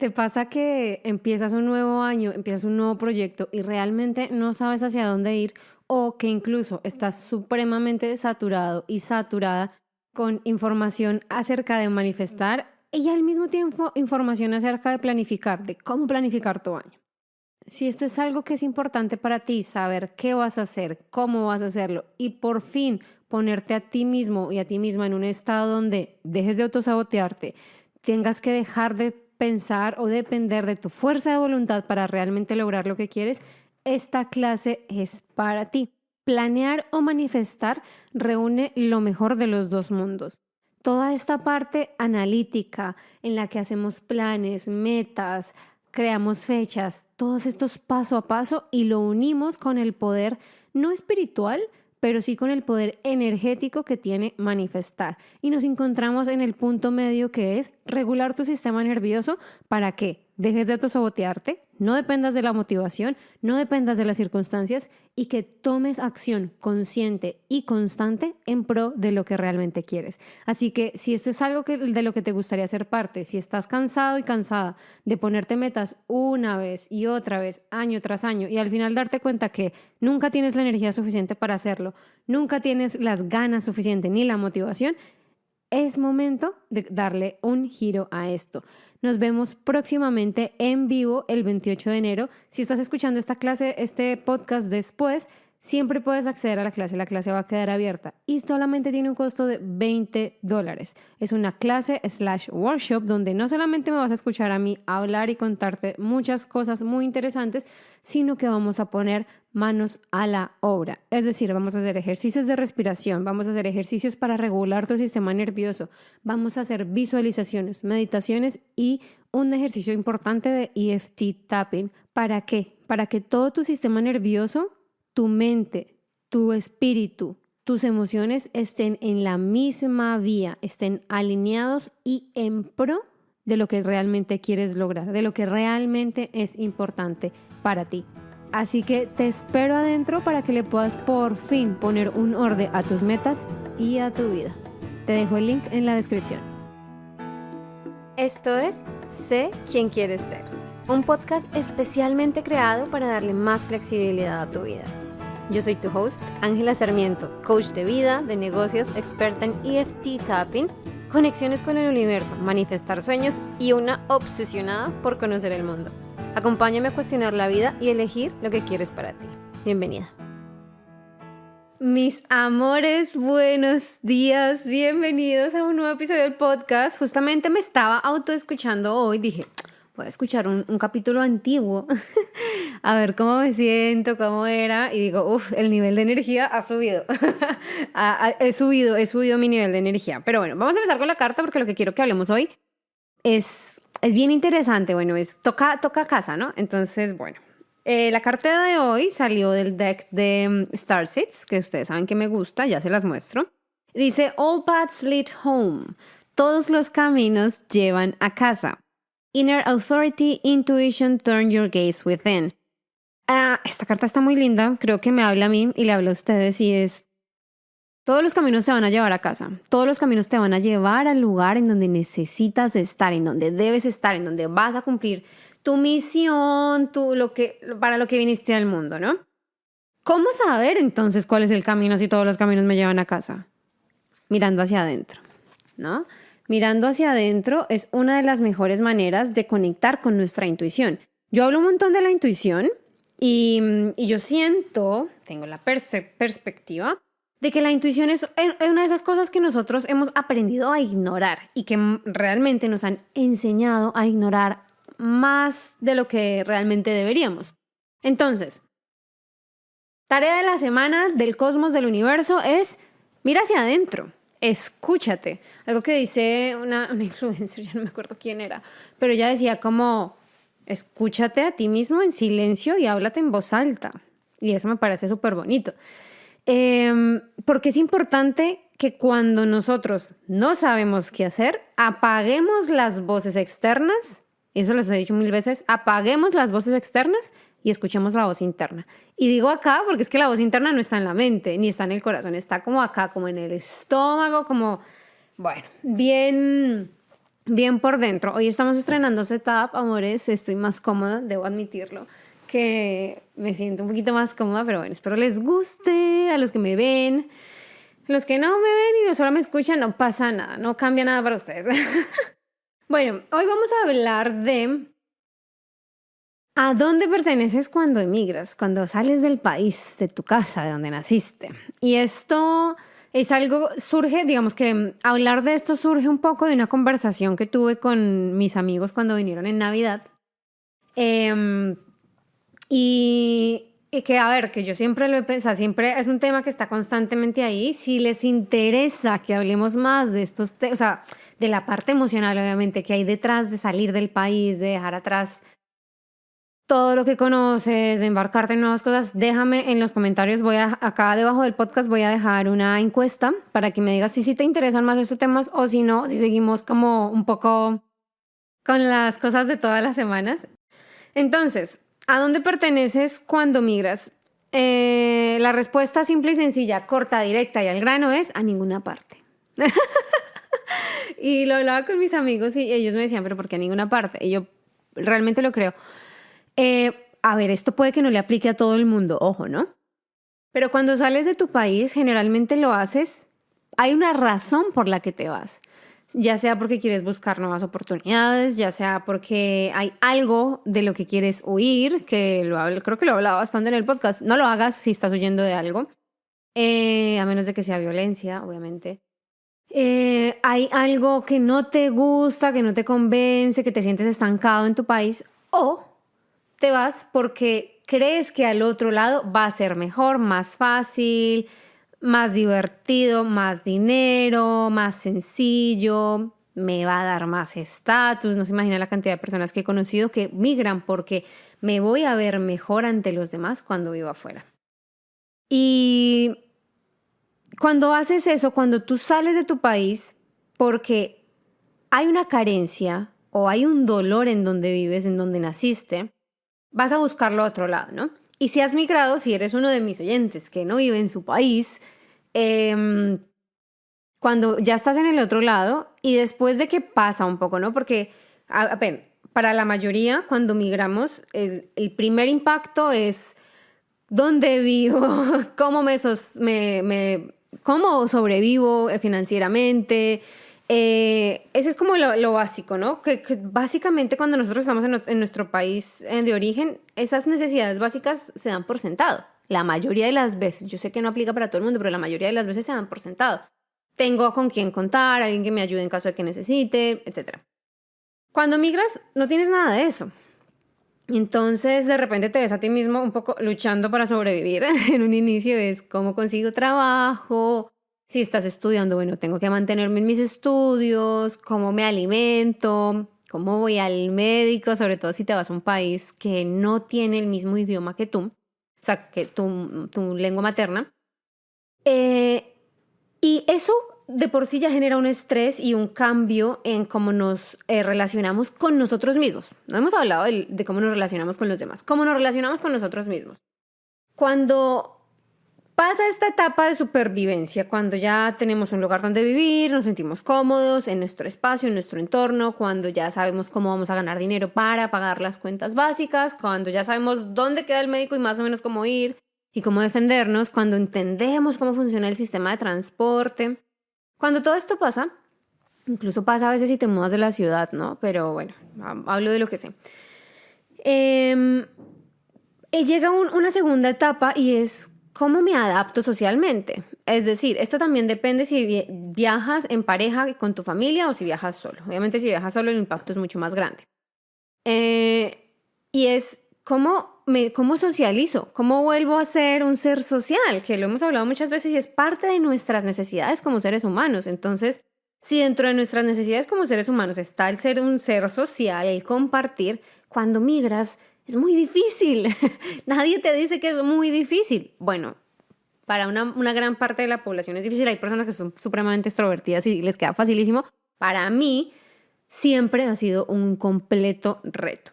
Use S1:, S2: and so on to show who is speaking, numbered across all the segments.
S1: ¿Te pasa que empiezas un nuevo año, empiezas un nuevo proyecto y realmente no sabes hacia dónde ir o que incluso estás supremamente saturado y saturada con información acerca de manifestar y al mismo tiempo información acerca de planificar, de cómo planificar tu año? Si esto es algo que es importante para ti, saber qué vas a hacer, cómo vas a hacerlo y por fin ponerte a ti mismo y a ti misma en un estado donde dejes de autosabotearte, tengas que dejar de pensar o depender de tu fuerza de voluntad para realmente lograr lo que quieres, esta clase es para ti. Planear o manifestar reúne lo mejor de los dos mundos. Toda esta parte analítica en la que hacemos planes, metas, creamos fechas, todos estos paso a paso y lo unimos con el poder no espiritual, pero sí con el poder energético que tiene manifestar. Y nos encontramos en el punto medio que es regular tu sistema nervioso para que dejes de autosabotearte, no dependas de la motivación, no dependas de las circunstancias y que tomes acción consciente y constante en pro de lo que realmente quieres. Así que si esto es algo de lo que te gustaría ser parte, si estás cansado y cansada de ponerte metas una vez y otra vez, año tras año, y al final darte cuenta que nunca tienes la energía suficiente para hacerlo, nunca tienes las ganas suficientes ni la motivación, es momento de darle un giro a esto. Nos vemos próximamente en vivo el 28 de enero. Si estás escuchando esta clase, este podcast después, siempre puedes acceder a la clase. La clase va a quedar abierta y solamente tiene un costo de $20. Es una clase/workshop donde no solamente me vas a escuchar a mí hablar y contarte muchas cosas muy interesantes, sino que vamos a poner manos a la obra. Es decir, vamos a hacer ejercicios de respiración, vamos a hacer ejercicios para regular tu sistema nervioso, vamos a hacer visualizaciones, meditaciones y un ejercicio importante de EFT tapping. ¿Para qué? Para que todo tu sistema nervioso, tu mente, tu espíritu, tus emociones estén en la misma vía, estén alineados y en pro de lo que realmente quieres lograr, de lo que realmente es importante para ti. Así que te espero adentro para que le puedas por fin poner un orden a tus metas y a tu vida. Te dejo el link en la descripción. Esto es Sé quién quieres ser, un podcast especialmente creado para darle más flexibilidad a tu vida. Yo soy tu host, Ángela Sarmiento, coach de vida, de negocios, experta en EFT tapping, conexiones con el universo, manifestar sueños y una obsesionada por conocer el mundo. Acompáñame a cuestionar la vida y elegir lo que quieres para ti. Bienvenida. Mis amores, buenos días. Bienvenidos a un nuevo episodio del podcast. Justamente me estaba autoescuchando hoy. Dije, voy a escuchar un capítulo antiguo. A ver cómo me siento, cómo era. Y digo, el nivel de energía ha subido. He subido mi nivel de energía. Pero bueno, vamos a empezar con la carta porque lo que quiero que hablemos hoy es bien interesante. Bueno, toca casa, ¿no? Entonces, bueno, la carta de hoy salió del deck de Starseeds, que ustedes saben que me gusta, ya se las muestro. Dice, All paths lead home. Todos los caminos llevan a casa. Inner authority, intuition, turn your gaze within. Esta carta está muy linda, creo que me habla a mí y le habla a ustedes y es... Todos los caminos te van a llevar a casa, todos los caminos te van a llevar al lugar en donde necesitas estar, en donde debes estar, en donde vas a cumplir tu misión, para lo que viniste al mundo, ¿no? ¿Cómo saber entonces cuál es el camino si todos los caminos me llevan a casa? Mirando hacia adentro, ¿no? Mirando hacia adentro es una de las mejores maneras de conectar con nuestra intuición. Yo hablo un montón de la intuición y yo siento, tengo la perspectiva de que la intuición es una de esas cosas que nosotros hemos aprendido a ignorar y que realmente nos han enseñado a ignorar más de lo que realmente deberíamos. Entonces, tarea de la semana del cosmos, del universo es mira hacia adentro, escúchate. Algo que dice una influencer, ya no me acuerdo quién era, pero ella decía como escúchate a ti mismo en silencio y háblate en voz alta. Y eso me parece súper bonito. Porque es importante que cuando nosotros no sabemos qué hacer, apaguemos las voces externas, eso les he dicho 1000 veces, apaguemos las voces externas y escuchemos la voz interna. Y digo acá porque es que la voz interna no está en la mente, ni está en el corazón, está como acá, como en el estómago, como, bueno, bien bien por dentro. Hoy estamos estrenando setup, amores, estoy más cómoda, debo admitirlo, que me siento un poquito más cómoda, pero bueno, espero les guste a los que me ven. Los que no me ven y no solo me escuchan, no pasa nada, no cambia nada para ustedes. Bueno, hoy vamos a hablar de ¿a dónde perteneces cuando emigras? Cuando sales del país, de tu casa, de donde naciste. Y esto es algo, surge, digamos que hablar de esto surge un poco de una conversación que tuve con mis amigos cuando vinieron en Navidad. Em, y que, a ver, que yo siempre lo he pensado, siempre es un tema que está constantemente ahí. Si les interesa que hablemos más de estos temas, o sea, de la parte emocional, obviamente, que hay detrás de salir del país, de dejar atrás todo lo que conoces, de embarcarte en nuevas cosas, déjame en los comentarios, acá debajo del podcast voy a dejar una encuesta para que me digas si sí te interesan más estos temas o si no, si seguimos como un poco con las cosas de todas las semanas. Entonces, ¿a dónde perteneces cuando migras? La respuesta simple y sencilla, corta, directa y al grano es a ninguna parte. Y lo hablaba con mis amigos y ellos me decían, pero ¿por qué a ninguna parte? Y yo realmente lo creo. A ver, esto puede que no le aplique a todo el mundo, ojo, ¿no? Pero cuando sales de tu país, generalmente lo haces, hay una razón por la que te vas. Ya sea porque quieres buscar nuevas oportunidades, ya sea porque hay algo de lo que quieres huir, creo que lo he hablado bastante en el podcast. No lo hagas si estás huyendo de algo, a menos de que sea violencia, obviamente. Hay algo que no te gusta, que no te convence, que te sientes estancado en tu país, o te vas porque crees que al otro lado va a ser mejor, más fácil, más divertido, más dinero, más sencillo, me va a dar más estatus. No se imagina la cantidad de personas que he conocido que migran porque me voy a ver mejor ante los demás cuando vivo afuera. Y cuando haces eso, cuando tú sales de tu país porque hay una carencia o hay un dolor en donde vives, en donde naciste, vas a buscarlo a otro lado, ¿no? Y si has migrado, si eres uno de mis oyentes que no vive en su país, cuando ya estás en el otro lado y después de que pasa un poco, ¿no? Porque, para la mayoría, cuando migramos, el primer impacto es dónde vivo, cómo cómo sobrevivo financieramente. Ese es como lo básico, ¿no? Que básicamente cuando nosotros estamos en nuestro país de origen, esas necesidades básicas se dan por sentado. La mayoría de las veces, yo sé que no aplica para todo el mundo, pero la mayoría de las veces se dan por sentado. Tengo con quién contar, alguien que me ayude en caso de que necesite, etc. Cuando migras, no tienes nada de eso. Entonces, de repente te ves a ti mismo un poco luchando para sobrevivir. En un inicio es cómo consigo trabajo. Si estás estudiando, bueno, tengo que mantenerme en mis estudios, cómo me alimento, cómo voy al médico, sobre todo si te vas a un país que no tiene el mismo idioma que tú, o sea, que tu lengua materna. Y eso de por sí ya genera un estrés y un cambio en cómo nos relacionamos con nosotros mismos. No hemos hablado de cómo nos relacionamos con los demás, cómo nos relacionamos con nosotros mismos. Cuando pasa esta etapa de supervivencia, cuando ya tenemos un lugar donde vivir, nos sentimos cómodos en nuestro espacio, en nuestro entorno, cuando ya sabemos cómo vamos a ganar dinero para pagar las cuentas básicas, cuando ya sabemos dónde queda el médico y más o menos cómo ir y cómo defendernos, cuando entendemos cómo funciona el sistema de transporte. Cuando todo esto pasa, incluso pasa a veces si te mudas de la ciudad, ¿no? Pero bueno, hablo de lo que sé. Llega una segunda etapa y es cómo me adapto socialmente. Es decir, esto también depende si viajas en pareja con tu familia o si viajas solo. Obviamente si viajas solo el impacto es mucho más grande. Y es cómo socializo, cómo vuelvo a ser un ser social, que lo hemos hablado muchas veces y es parte de nuestras necesidades como seres humanos. Entonces, si dentro de nuestras necesidades como seres humanos está el ser un ser social, el compartir, cuando migras es muy difícil. Nadie te dice que es muy difícil. Bueno, para una gran parte de la población es difícil. Hay personas que son supremamente extrovertidas y les queda facilísimo. Para mí, siempre ha sido un completo reto.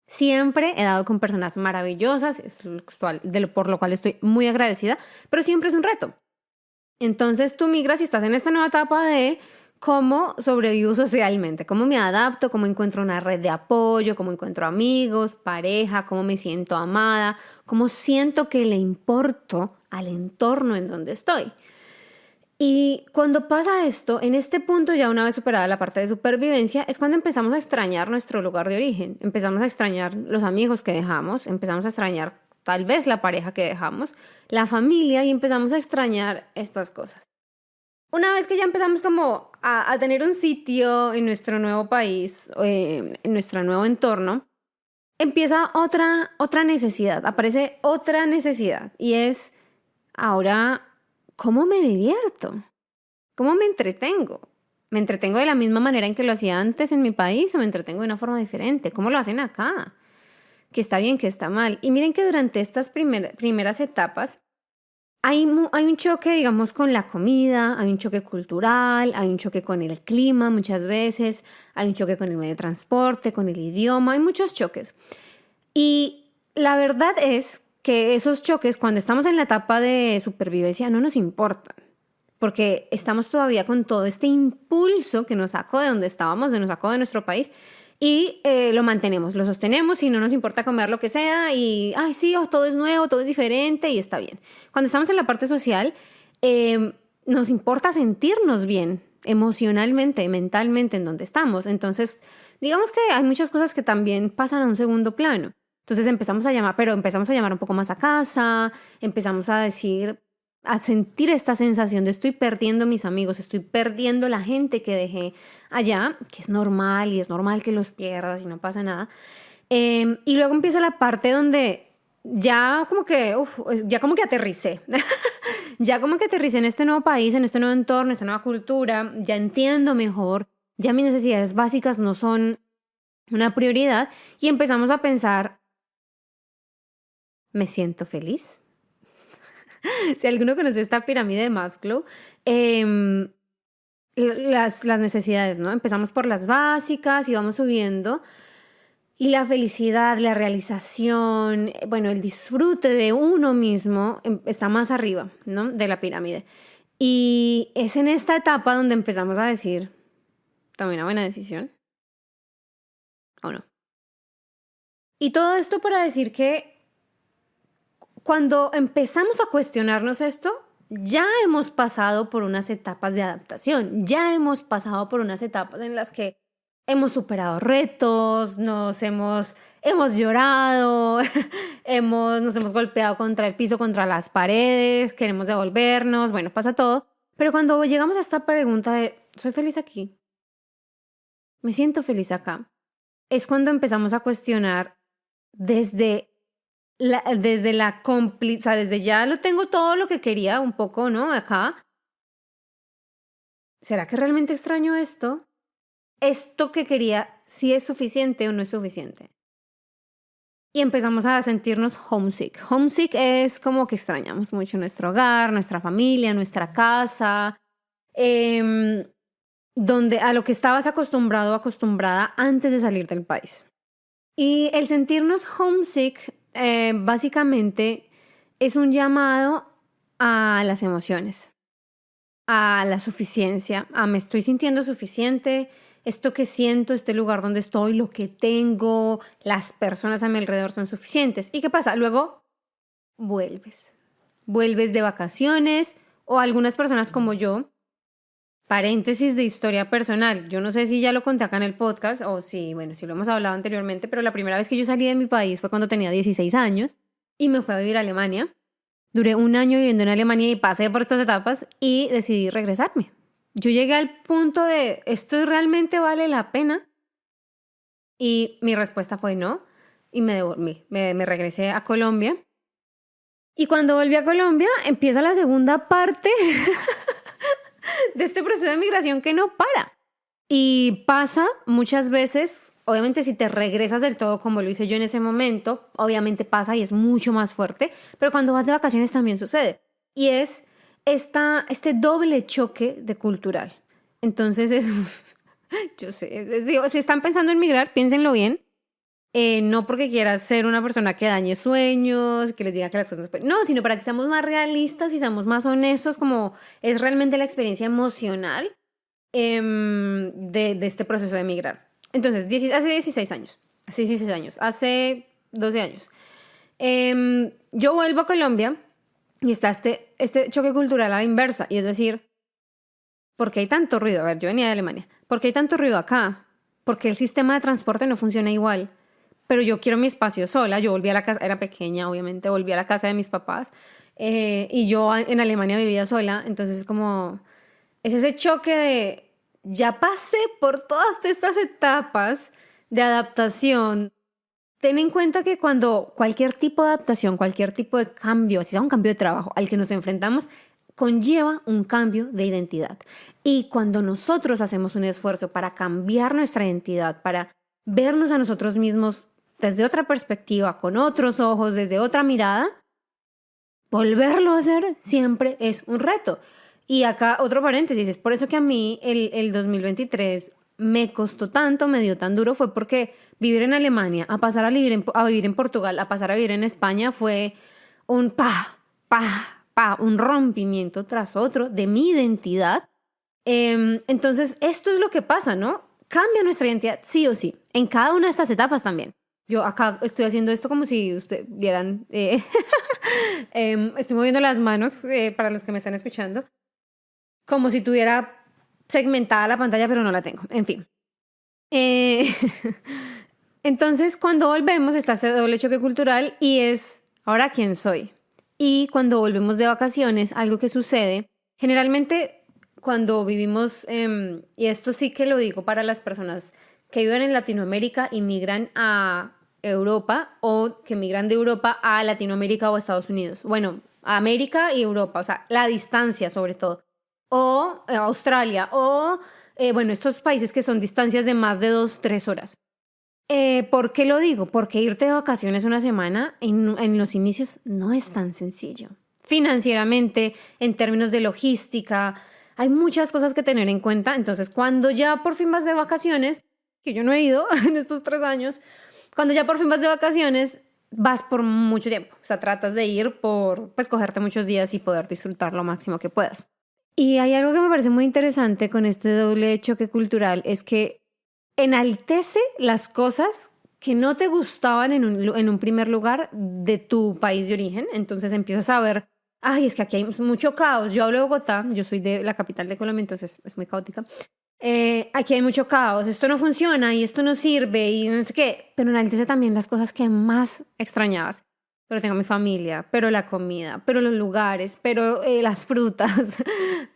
S1: Siempre he dado con personas maravillosas, por lo cual estoy muy agradecida, pero siempre es un reto. Entonces tú migras y estás en esta nueva etapa de cómo sobrevivo socialmente, cómo me adapto, cómo encuentro una red de apoyo, cómo encuentro amigos, pareja, cómo me siento amada, cómo siento que le importo al entorno en donde estoy. Y cuando pasa esto, en este punto, ya una vez superada la parte de supervivencia, es cuando empezamos a extrañar nuestro lugar de origen, empezamos a extrañar los amigos que dejamos, empezamos a extrañar tal vez la pareja que dejamos, la familia, y empezamos a extrañar estas cosas. Una vez que ya empezamos como a tener un sitio en nuestro nuevo país, en nuestro nuevo entorno, empieza otra necesidad, aparece otra necesidad, y es ahora, ¿cómo me divierto? ¿Cómo me entretengo? ¿Me entretengo de la misma manera en que lo hacía antes en mi país o me entretengo de una forma diferente? ¿Cómo lo hacen acá? ¿Qué está bien, qué está mal? Y miren que durante estas primeras etapas hay un choque, digamos, con la comida, hay un choque cultural, hay un choque con el clima muchas veces, hay un choque con el medio de transporte, con el idioma, hay muchos choques. Y la verdad es que esos choques, cuando estamos en la etapa de supervivencia, no nos importan, porque estamos todavía con todo este impulso que nos sacó de donde estábamos, nos sacó de nuestro país, y lo mantenemos, lo sostenemos y no nos importa comer lo que sea y, ay, sí, todo es nuevo, todo es diferente y está bien. Cuando estamos en la parte social, nos importa sentirnos bien emocionalmente, mentalmente en donde estamos. Entonces, digamos que hay muchas cosas que también pasan a un segundo plano. Entonces empezamos a llamar un poco más a casa, empezamos a decir, a sentir esta sensación de estoy perdiendo mis amigos, estoy perdiendo la gente que dejé allá, que es normal y es normal que los pierdas y no pasa nada. Y luego empieza la parte donde ya como que aterricé, ya como que aterricé en este nuevo país, en este nuevo entorno, en esta nueva cultura, ya entiendo mejor, ya mis necesidades básicas no son una prioridad y empezamos a pensar, ¿me siento feliz? Si alguno conoce esta pirámide de Maslow, las necesidades, ¿no? Empezamos por las básicas y vamos subiendo. Y la felicidad, la realización, bueno, el disfrute de uno mismo está más arriba, ¿no? De la pirámide. Y es en esta etapa donde empezamos a decir, ¿tomé una buena decisión o no? Y todo esto para decir que cuando empezamos a cuestionarnos esto, ya hemos pasado por unas etapas de adaptación, ya hemos pasado por unas etapas en las que hemos superado retos, hemos llorado, nos hemos golpeado contra el piso, contra las paredes, queremos devolvernos, bueno, pasa todo. Pero cuando llegamos a esta pregunta de, ¿soy feliz aquí? ¿Me siento feliz acá? Es cuando empezamos a cuestionar desde desde ya lo tengo todo lo que quería un poco, ¿no? Acá. ¿Será que realmente extraño esto? ¿Esto que quería, si es suficiente o no es suficiente? Y empezamos a sentirnos homesick. Homesick es como que extrañamos mucho nuestro hogar, nuestra familia, nuestra casa, donde a lo que estabas acostumbrado o acostumbrada antes de salir del país. Y el sentirnos homesick básicamente es un llamado a las emociones, a la suficiencia, a me estoy sintiendo suficiente, esto que siento, este lugar donde estoy, lo que tengo, las personas a mi alrededor son suficientes. ¿Y qué pasa? Luego vuelves de vacaciones o algunas personas como yo, paréntesis de historia personal, yo no sé si ya lo conté acá en el podcast o si lo hemos hablado anteriormente, pero la primera vez que yo salí de mi país fue cuando tenía 16 años y me fui a vivir a Alemania. Duré un año viviendo en Alemania y pasé por estas etapas y decidí regresarme. Yo llegué al punto de, ¿esto realmente vale la pena? Y mi respuesta fue no y me devolví, me regresé a Colombia. Y cuando volví a Colombia empieza la segunda parte de este proceso de migración que no para. Y pasa muchas veces, obviamente si te regresas del todo como lo hice yo en ese momento, obviamente pasa y es mucho más fuerte, pero cuando vas de vacaciones también sucede. Y es este doble choque de cultural. Entonces yo sé, si están pensando en migrar, piénsenlo bien. No porque quieras ser una persona que dañe sueños, que les diga que las cosas... No, sino para que seamos más realistas y seamos más honestos como es realmente la experiencia emocional. de este proceso de emigrar. Entonces, hace 16 años, hace 12 años, yo vuelvo a Colombia y está este choque cultural a la inversa, y es decir, ¿por qué hay tanto ruido? A ver, yo venía de Alemania. ¿Por qué hay tanto ruido acá? Porque el sistema de transporte no funciona igual. Pero yo quiero mi espacio sola. Yo volví a la casa, era pequeña, obviamente, volví a la casa de mis papás. Y yo en Alemania vivía sola. Entonces es ese choque de, ya pasé por todas estas etapas de adaptación. Ten en cuenta que cuando cualquier tipo de adaptación, cualquier tipo de cambio, si sea un cambio de trabajo al que nos enfrentamos, conlleva un cambio de identidad. Y cuando nosotros hacemos un esfuerzo para cambiar nuestra identidad, para vernos a nosotros mismos desde otra perspectiva, con otros ojos, desde otra mirada, volverlo a hacer siempre es un reto. Y acá otro paréntesis, es por eso que a mí el 2023 me costó tanto, me dio tan duro, fue porque vivir en Alemania, a pasar a vivir en Portugal, a pasar a vivir en España fue un un rompimiento tras otro de mi identidad. Entonces, esto es lo que pasa, ¿no? Cambia nuestra identidad sí o sí, en cada una de estas etapas también. Yo acá estoy haciendo esto como si ustedes vieran, estoy moviendo las manos para los que me están escuchando, como si tuviera segmentada la pantalla, pero no la tengo. En fin. Entonces, cuando volvemos está ese doble choque cultural y es, ¿ahora quién soy? Y cuando volvemos de vacaciones, algo que sucede, generalmente cuando vivimos, y esto sí que lo digo para las personas que viven en Latinoamérica y migran a Europa o que migran de Europa a Latinoamérica o Estados Unidos. Bueno, a América y Europa, o sea, la distancia sobre todo. O Australia, o bueno, estos países que son distancias de más de 2-3 horas. ¿Por qué lo digo? Porque irte de vacaciones una semana en los inicios no es tan sencillo. Financieramente, en términos de logística, hay muchas cosas que tener en cuenta. Entonces, cuando ya por fin vas de vacaciones, que yo no he ido en estos 3 años, cuando ya por fin vas de vacaciones, vas por mucho tiempo. O sea, tratas de ir por, pues, cogerte muchos días y poder disfrutar lo máximo que puedas. Y hay algo que me parece muy interesante con este doble choque cultural, es que enaltece las cosas que no te gustaban en un primer lugar de tu país de origen. Entonces empiezas a ver, ay, es que aquí hay mucho caos. Yo hablo de Bogotá, yo soy de la capital de Colombia, entonces es muy caótica. Aquí hay mucho caos, esto no funciona y esto no sirve y no sé qué. Pero enaltece también las cosas que más extrañabas. Pero tengo mi familia, pero la comida, pero los lugares, pero las frutas,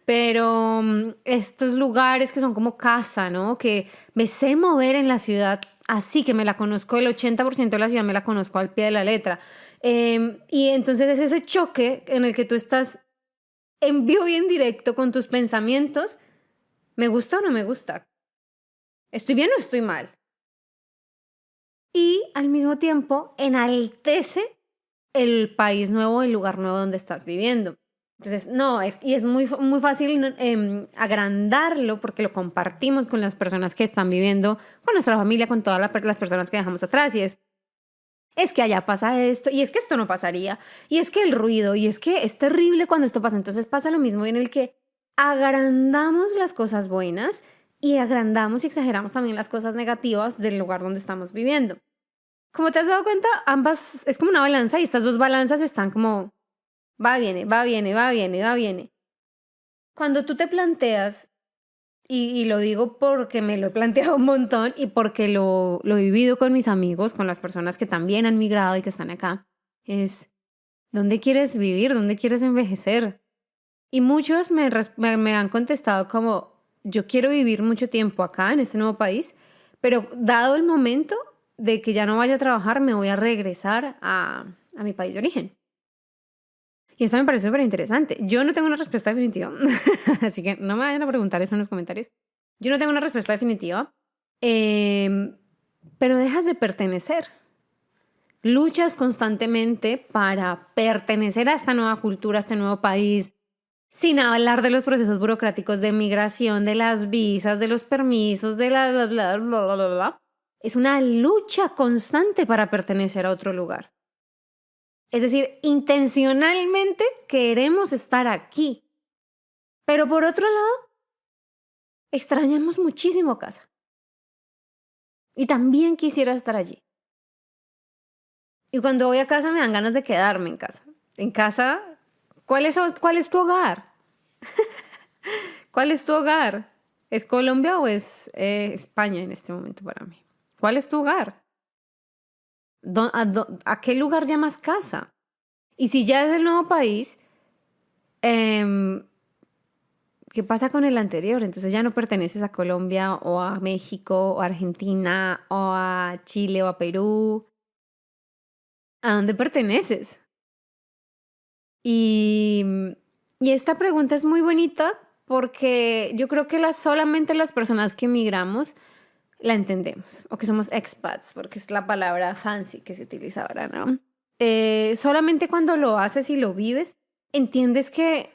S1: pero estos lugares que son como casa, ¿no? Que me sé mover en la ciudad, así que me la conozco, el 80% de la ciudad me la conozco al pie de la letra. Y entonces es ese choque en el que tú estás en vivo y en directo con tus pensamientos. ¿Me gusta o no me gusta? ¿Estoy bien o estoy mal? Y al mismo tiempo enaltece el país nuevo, el lugar nuevo donde estás viviendo. Entonces, no, es muy, muy fácil agrandarlo porque lo compartimos con las personas que están viviendo, con nuestra familia, con todas las personas que dejamos atrás. Y es que allá pasa esto, y es que esto no pasaría, y es que el ruido, y es que es terrible cuando esto pasa. Entonces pasa lo mismo en el que agrandamos las cosas buenas y agrandamos y exageramos también las cosas negativas del lugar donde estamos viviendo. Como te has dado cuenta, ambas es como una balanza y estas dos balanzas están como va, viene, va, viene, va, viene, va, viene. Cuando tú te planteas, y lo digo porque me lo he planteado un montón y porque lo he vivido con mis amigos, con las personas que también han migrado y que están acá, es ¿dónde quieres vivir? ¿Dónde quieres envejecer? Y muchos me han contestado como yo quiero vivir mucho tiempo acá en este nuevo país, pero dado el momento de que ya no vaya a trabajar, me voy a regresar a mi país de origen. Y esto me parece súper interesante. Yo no tengo una respuesta definitiva, así que no me vayan a preguntar eso en los comentarios. Yo no tengo una respuesta definitiva, pero dejas de pertenecer. Luchas constantemente para pertenecer a esta nueva cultura, a este nuevo país, sin hablar de los procesos burocráticos de migración, de las visas, de los permisos, de la bla, bla, bla, bla, bla, bla. Es una lucha constante para pertenecer a otro lugar. Es decir, intencionalmente queremos estar aquí. Pero por otro lado, extrañamos muchísimo casa. Y también quisiera estar allí. Y cuando voy a casa me dan ganas de quedarme en casa. En casa, ¿cuál es tu hogar? ¿Cuál es tu hogar? ¿Es Colombia o es España en este momento para mí? ¿Cuál es tu hogar? ¿A qué lugar llamas casa? Y si ya es el nuevo país, ¿qué pasa con el anterior? Entonces ya no perteneces a Colombia o a México o a Argentina o a Chile o a Perú. ¿A dónde perteneces? Y, y esta pregunta es muy bonita porque yo creo que solamente las personas que emigramos la entendemos, o que somos expats, porque es la palabra fancy que se utiliza ahora, ¿no? Solamente cuando lo haces y lo vives, entiendes que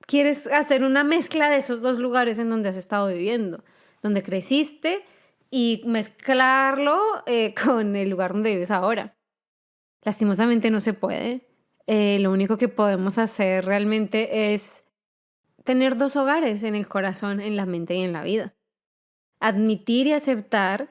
S1: quieres hacer una mezcla de esos dos lugares en donde has estado viviendo, donde creciste, y mezclarlo con el lugar donde vives ahora. Lastimosamente no se puede. Lo único que podemos hacer realmente es tener dos hogares en el corazón, en la mente y en la vida. Admitir y aceptar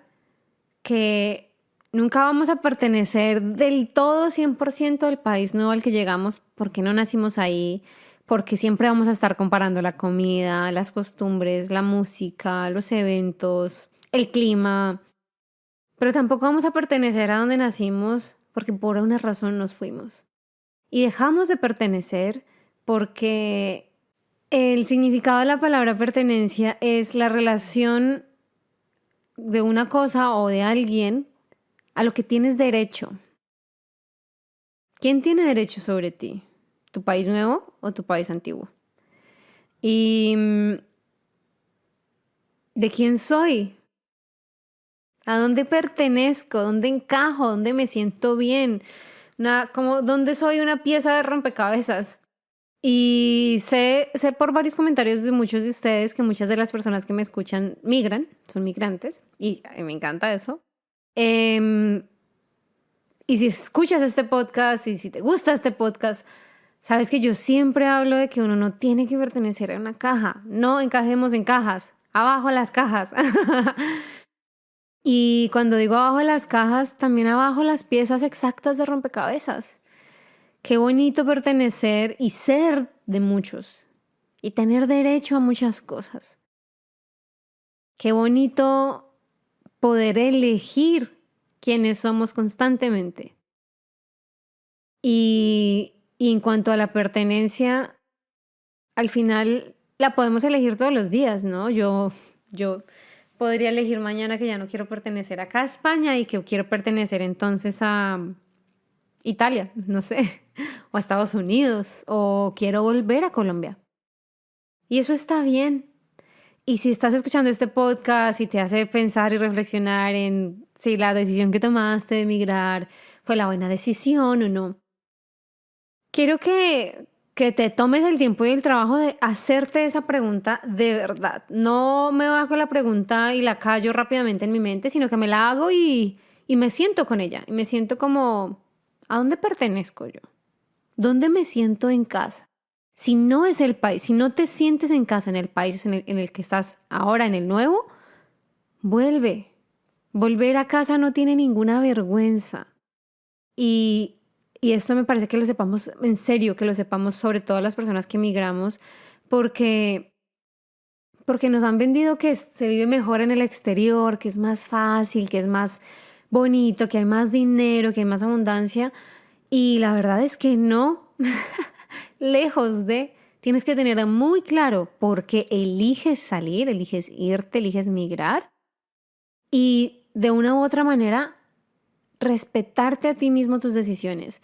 S1: que nunca vamos a pertenecer del todo 100% al país nuevo al que llegamos porque no nacimos ahí, porque siempre vamos a estar comparando la comida, las costumbres, la música, los eventos, el clima, pero tampoco vamos a pertenecer a donde nacimos porque por una razón nos fuimos. Y dejamos de pertenecer porque el significado de la palabra pertenencia es la relación de una cosa o de alguien a lo que tienes derecho. ¿Quién tiene derecho sobre ti? ¿Tu país nuevo o tu país antiguo? ¿Y de quién soy? ¿A dónde pertenezco? ¿Dónde encajo? ¿Dónde me siento bien? ¿Dónde soy una pieza de rompecabezas? Y sé por varios comentarios de muchos de ustedes que muchas de las personas que me escuchan migran, son migrantes, y me encanta eso. Y si escuchas este podcast y si te gusta este podcast, sabes que yo siempre hablo de que uno no tiene que pertenecer a una caja. No encajemos en cajas. Abajo las cajas. Y cuando digo abajo las cajas, también abajo las piezas exactas de rompecabezas. Qué bonito pertenecer y ser de muchos y tener derecho a muchas cosas. Qué bonito poder elegir quiénes somos constantemente. Y en cuanto a la pertenencia, al final la podemos elegir todos los días, ¿no? Yo podría elegir mañana que ya no quiero pertenecer acá a España y que quiero pertenecer entonces a Italia, no sé, o a Estados Unidos, o quiero volver a Colombia. Y eso está bien. Y si estás escuchando este podcast y te hace pensar y reflexionar en si la decisión que tomaste de emigrar fue la buena decisión o no, quiero que te tomes el tiempo y el trabajo de hacerte esa pregunta de verdad. No me hago la pregunta y la callo rápidamente en mi mente, sino que me la hago y me siento con ella. Y me siento como, ¿a dónde pertenezco yo? ¿Dónde me siento en casa? Si no es el país, si no te sientes en casa en el país en el que estás ahora, en el nuevo, vuelve. Volver a casa no tiene ninguna vergüenza. Y esto me parece que lo sepamos en serio, que lo sepamos sobre todo las personas que emigramos, porque nos han vendido que se vive mejor en el exterior, que es más fácil, que es más bonito, que hay más dinero, que hay más abundancia. Y la verdad es que no. Lejos de, tienes que tener muy claro por qué eliges salir, eliges irte, eliges migrar. Y de una u otra manera respetarte a ti mismo tus decisiones,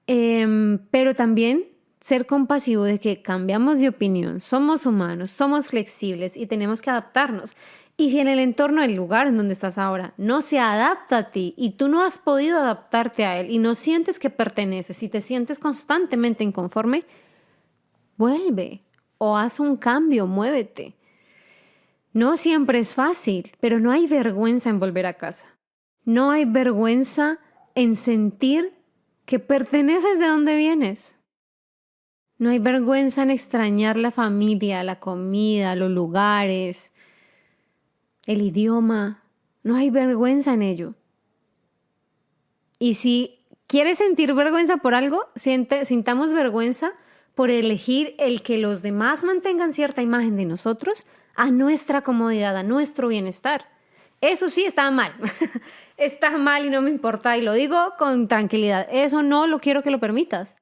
S1: pero también ser compasivo de que cambiamos de opinión, somos humanos, somos flexibles y tenemos que adaptarnos. Y si en el entorno, el lugar en donde estás ahora, no se adapta a ti y tú no has podido adaptarte a él y no sientes que perteneces y te sientes constantemente inconforme, vuelve o haz un cambio, muévete. No siempre es fácil, pero no hay vergüenza en volver a casa. No hay vergüenza en sentir que perteneces de donde vienes. No hay vergüenza en extrañar la familia, la comida, los lugares, el idioma. No hay vergüenza en ello. Y si quieres sentir vergüenza por algo, sintamos vergüenza por elegir el que los demás mantengan cierta imagen de nosotros a nuestra comodidad, a nuestro bienestar. Eso sí está mal. Está mal y no me importa. Y lo digo con tranquilidad. Eso no lo quiero que lo permitas.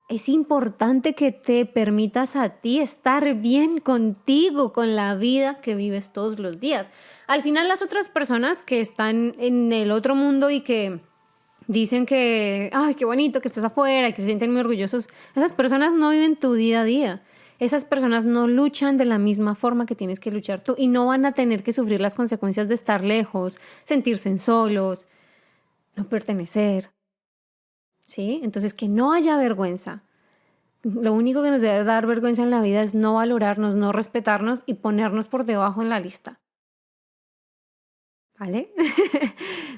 S1: Es importante que te permitas a ti estar bien contigo, con la vida que vives todos los días. Al final, las otras personas que están en el otro mundo y que dicen que, ay, qué bonito que estás afuera y que se sienten muy orgullosos, esas personas no viven tu día a día. Esas personas no luchan de la misma forma que tienes que luchar tú y no van a tener que sufrir las consecuencias de estar lejos, sentirse solos, no pertenecer. ¿Sí? Entonces, que no haya vergüenza. Lo único que nos debe dar vergüenza en la vida es no valorarnos, no respetarnos y ponernos por debajo en la lista. ¿Vale?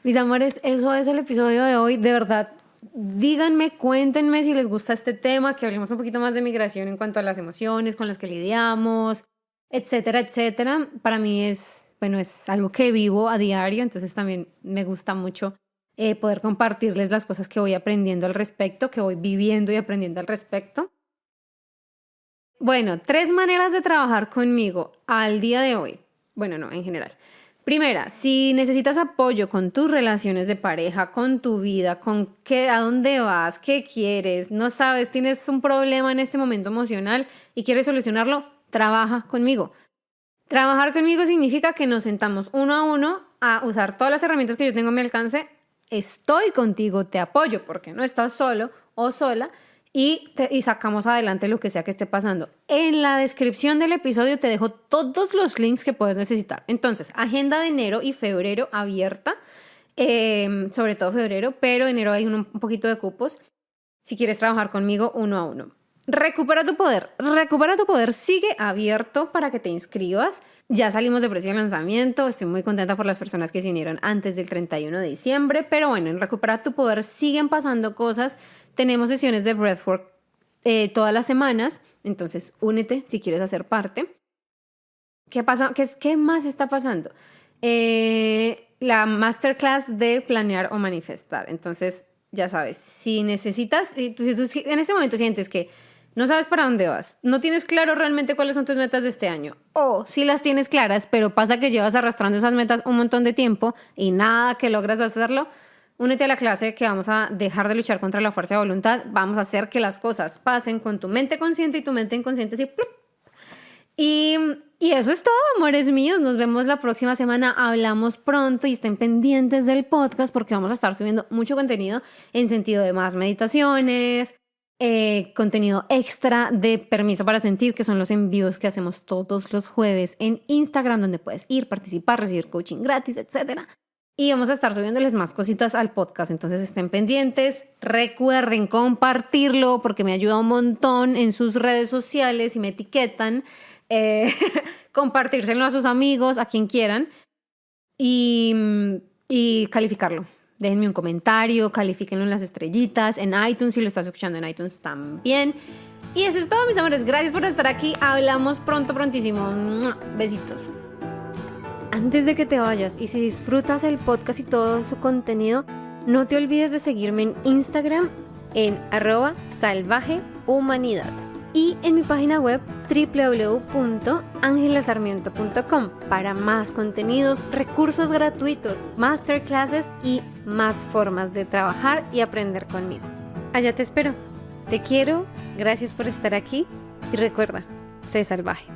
S1: Mis amores, eso es el episodio de hoy. De verdad, díganme, cuéntenme si les gusta este tema, que hablemos un poquito más de migración en cuanto a las emociones con las que lidiamos, etcétera, etcétera. Para mí es algo que vivo a diario, entonces también me gusta mucho poder compartirles las cosas que voy aprendiendo al respecto, que voy viviendo y aprendiendo al respecto. Bueno, 3 maneras de trabajar conmigo al día de hoy. Bueno, no, en general. Primera, si necesitas apoyo con tus relaciones de pareja, con tu vida, con a dónde vas, qué quieres, no sabes, tienes un problema en este momento emocional y quieres solucionarlo, trabaja conmigo. Trabajar conmigo significa que nos sentamos uno a uno a usar todas las herramientas que yo tengo a mi alcance. Estoy contigo, te apoyo porque no estás solo o sola y sacamos adelante lo que sea que esté pasando. En la descripción del episodio te dejo todos los links que puedes necesitar. Entonces, agenda de enero y febrero abierta, sobre todo febrero, pero enero hay un poquito de cupos si quieres trabajar conmigo uno a uno. Recupera tu poder. Recupera tu poder sigue abierto para que te inscribas. Ya salimos de precio de lanzamiento. Estoy muy contenta por las personas que se unieron antes del 31 de diciembre. Pero bueno, en Recupera tu poder siguen pasando cosas. Tenemos sesiones de breathwork todas las semanas. Entonces, únete si quieres hacer parte. ¿Qué pasa? ¿Qué más está pasando? La masterclass de planear o manifestar. Entonces, ya sabes, si necesitas, si tú en este momento sientes que no sabes para dónde vas, no tienes claro realmente cuáles son tus metas de este año, o si las tienes claras, pero pasa que llevas arrastrando esas metas un montón de tiempo y nada que logras hacerlo, únete a la clase que vamos a dejar de luchar contra la fuerza de voluntad, vamos a hacer que las cosas pasen con tu mente consciente y tu mente inconsciente así, ¡plup! Y eso es todo, amores míos. Nos vemos la próxima semana. Hablamos pronto y estén pendientes del podcast porque vamos a estar subiendo mucho contenido en sentido de más meditaciones, contenido extra de Permiso para Sentir, que son los envíos que hacemos todos los jueves en Instagram, donde puedes ir, participar, recibir coaching gratis, etc. Y vamos a estar subiéndoles más cositas al podcast, entonces estén pendientes. Recuerden compartirlo porque me ayuda un montón en sus redes sociales y me etiquetan. Compartírselo a sus amigos, a quien quieran y calificarlo. Déjenme un comentario, califíquenlo en las estrellitas, en iTunes, si lo estás escuchando en iTunes también. Y eso es todo, mis amores. Gracias por estar aquí. Hablamos prontísimo. Besitos. Antes de que te vayas y si disfrutas el podcast y todo su contenido, no te olvides de seguirme en Instagram en @salvajehumanidad y en mi página web www.angelasarmiento.com para más contenidos, recursos gratuitos, masterclasses y más formas de trabajar y aprender conmigo. Allá te espero. Te quiero, gracias por estar aquí y recuerda, sé salvaje.